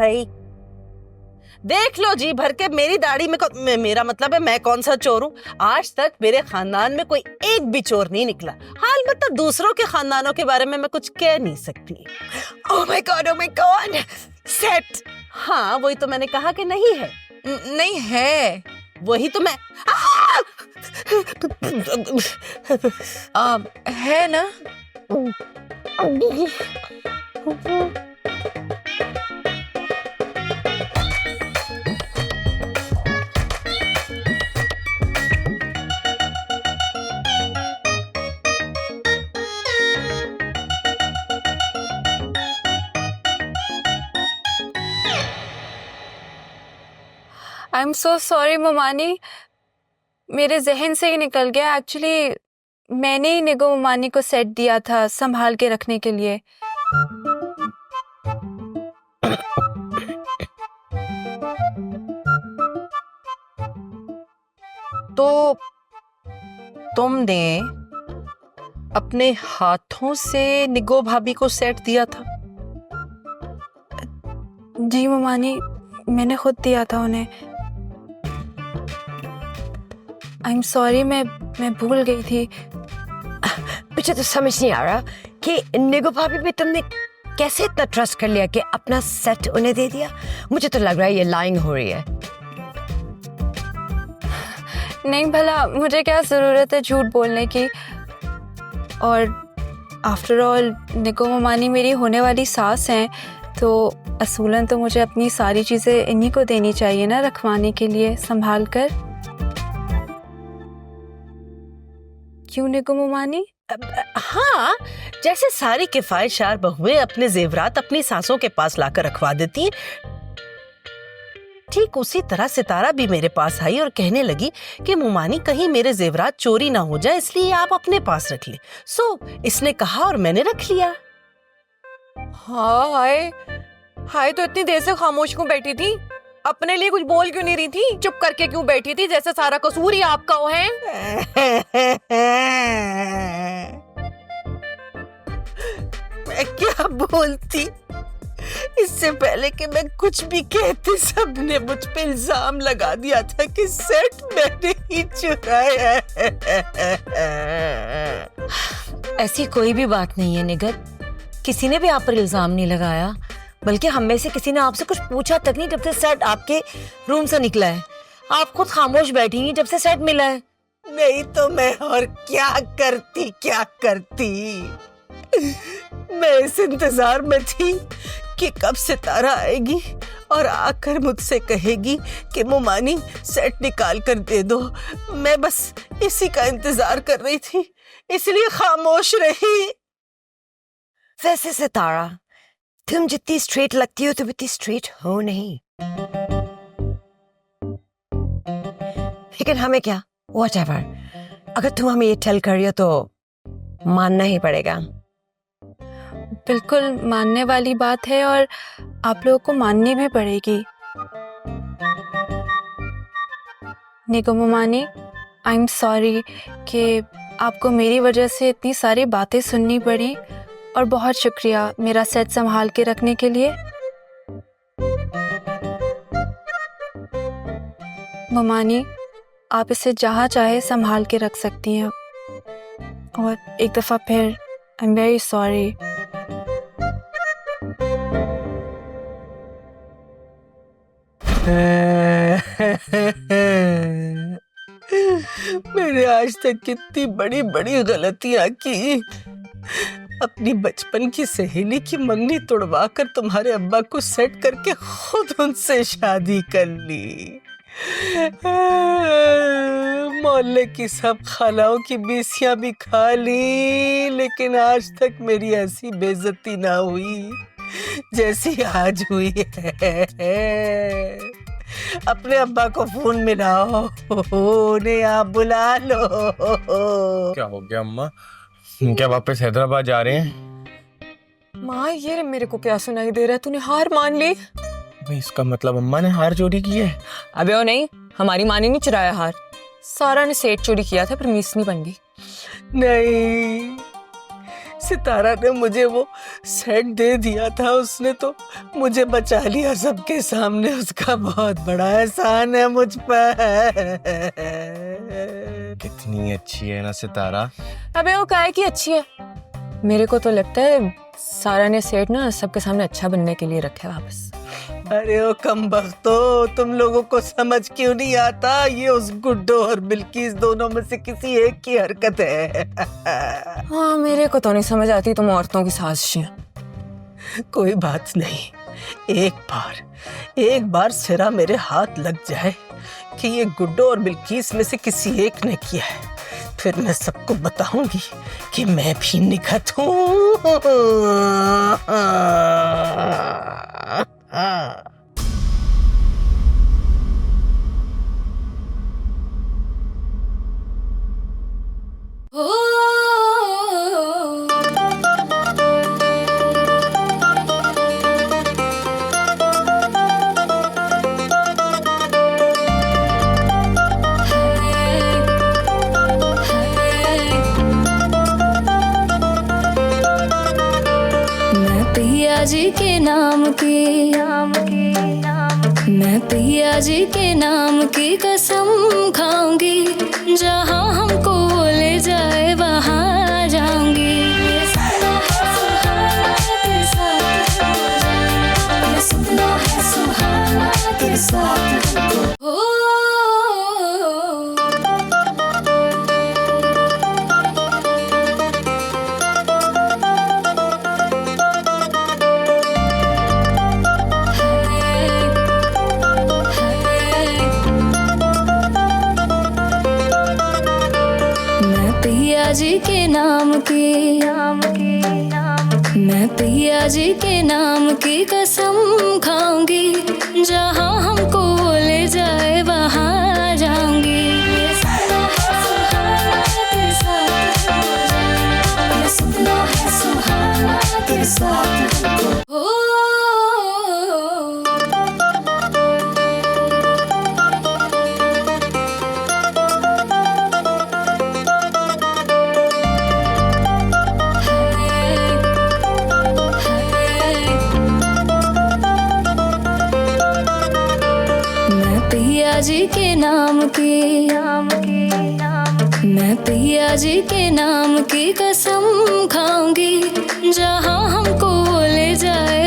भाई, देख लो जी भर के मेरी दाढ़ी में मेरा मतलब है मैं कौन सा चोर हूँ। आज तक मेरे खानदान में कोई एक भी चोर नहीं निकला। हाल मतलब दूसरों के खानदानों के बारे में मैं कुछ कह नहीं सकती। Oh my God, set. हाँ वही तो मैंने कहा कि नहीं है। नहीं है, वही तो मैं है ना। आई एम सो सॉरी ममानी, मेरे जहन से ही निकल गया। एक्चुअली मैंने ही निगो ममानी को सेट दिया था संभाल के रखने के लिए। तो तुमने अपने हाथों से निगो भाभी को सेट दिया था? जी ममानी, मैंने खुद दिया था उन्हें। आई एम सॉरी, मैं भूल गई थी। मुझे तो समझ नहीं आ रहा कि निगो भाभी पे तुमने कैसे इतना ट्रस्ट कर लिया कि अपना सेट उन्हें दे दिया। मुझे तो लग रहा है ये लाइंग हो रही है। नहीं भला मुझे क्या ज़रूरत है झूठ बोलने की। और आफ्टर ऑल निगो ममानी मेरी होने वाली सास हैं, तो असूलन तो मुझे अपनी सारी चीज़ें इन्हीं को देनी चाहिए ना, रखवाने के लिए, संभाल कर। क्यों निगो ममानी? हाँ, जैसे सारी किफायतशार बहुएं अपने जेवरात अपनी सासों के पास लाकर रखवा देती हैं, ठीक उसी तरह सितारा भी मेरे पास आई और कहने लगी कि मुमानी कहीं मेरे जेवरात चोरी ना हो जाए, इसलिए आप अपने पास रख ले। इसने कहा और मैंने रख लिया। हाँ, हाय तो इतनी देर से खामोश क्यों बैठी थी? अपने लिए कुछ बोल क्यों नहीं रही थी? चुप करके क्यों बैठी थी, जैसे सारा कसूर ही आपका हो है? मैं क्या बोलती, इससे पहले कि मैं कुछ भी कहती सबने मुझ पे इल्जाम लगा दिया था कि सेट मैंने ही चुराया है। ऐसी कोई भी बात नहीं है निगर, किसी ने भी आप पर इल्जाम नहीं लगाया, बल्कि हम में से किसी ने आपसे कुछ पूछा तक नहीं जब से सेट आपके रूम से निकला है। आप खुद खामोश बैठी हैं जब से सेट मिला है। नहीं तो मैं और क्या करती। मैं इस इंतजार में थी कि कब सितारा आएगी और आकर मुझसे कहेगी कि मुमानी सेट निकाल कर दे दो। मैं बस इसी का इंतजार कर रही थी, इसलिए खामोश रही। वैसे सितारा, तुम जितनी स्ट्रेट लगती हो तुम इतनी स्ट्रेट हो नहीं। लेकिन हमें क्या, व्हाटएवर, अगर तुम हमें ये टेल कर रही हो तो मानना ही पड़ेगा। बिल्कुल मानने वाली बात है और आप लोगों को माननी भी पड़ेगी। निगो ममानी, आई एम सॉरी कि आपको मेरी वजह से इतनी सारी बातें सुननी पड़ी, और बहुत शुक्रिया मेरा सेट संभाल के रखने के लिए। ममानी, आप इसे जहाँ चाहे संभाल के रख सकती हैं। और एक दफ़ा फिर आई एम वेरी सॉरी। मैंने आज तक कितनी बड़ी बड़ी गलतियां की। अपनी बचपन की सहेली की मंगनी तोड़वा कर तुम्हारे अब्बा को सेट करके खुद उनसे शादी कर ली। मोहल्ले की सब खालाओं की बीसियां भी खा ली, लेकिन आज तक मेरी ऐसी बेइज्जती ना हुई जैसी आज हुई है। अपने अब्बा को फोन मिलाओ, उन्हें आप बुला लो। क्या हो गया अम्मा, क्या वापस हैदराबाद जा रहे हैं? माँ, ये मेरे को क्या सुनाई दे रहा है? तूने हार मान ली? इसका मतलब अम्मा ने हार चोरी की है? अबे ओ नहीं, हमारी माँ ने नहीं चुराया हार, सारा ने सेठ चोरी किया था, पर मिस नहीं बन गई। नहीं, सितारा ने मुझे वो सेट दे दिया था, उसने तो मुझे बचा लिया सबके सामने। उसका बहुत बड़ा एहसान है मुझ पर। कितनी अच्छी है ना सितारा। अबे वो काहे की अच्छी है? मेरे को तो लगता है सारा ने सेट ना सबके सामने अच्छा बनने के लिए रखा है वापस। अरे ओ कमबख्तो, तुम लोगों को समझ क्यों नहीं आता? ये उस गुड्डो और बिल्किस दोनों में से किसी एक की हरकत है। हाँ, मेरे को तो नहीं समझ आती तुम औरतों की साजिशें। कोई बात नहीं, एक बार सिरा मेरे हाथ लग जाए कि ये गुड्डो और बिल्किस में से किसी एक ने किया है, फिर मैं सबको बताऊंगी कि मैं भी निखत हूँ। पिया जी के नाम की, मैं पिया जी के नाम की कसम खाऊंगी, जहाँ हमको ले जाए वहाँ जाऊंगी। सपना है सुहाना के साथ हो। पिया जी के नाम की, मैं पिया जी के नाम की कसम खाऊंगी, जहाँ हमको ले जाए वहाँ जाऊंगी। सपना है सुहाना के साथ हो। पिया जी के नाम की, मैं पिया जी के नाम की कसम खाऊंगी, जहाँ हमको ले जाए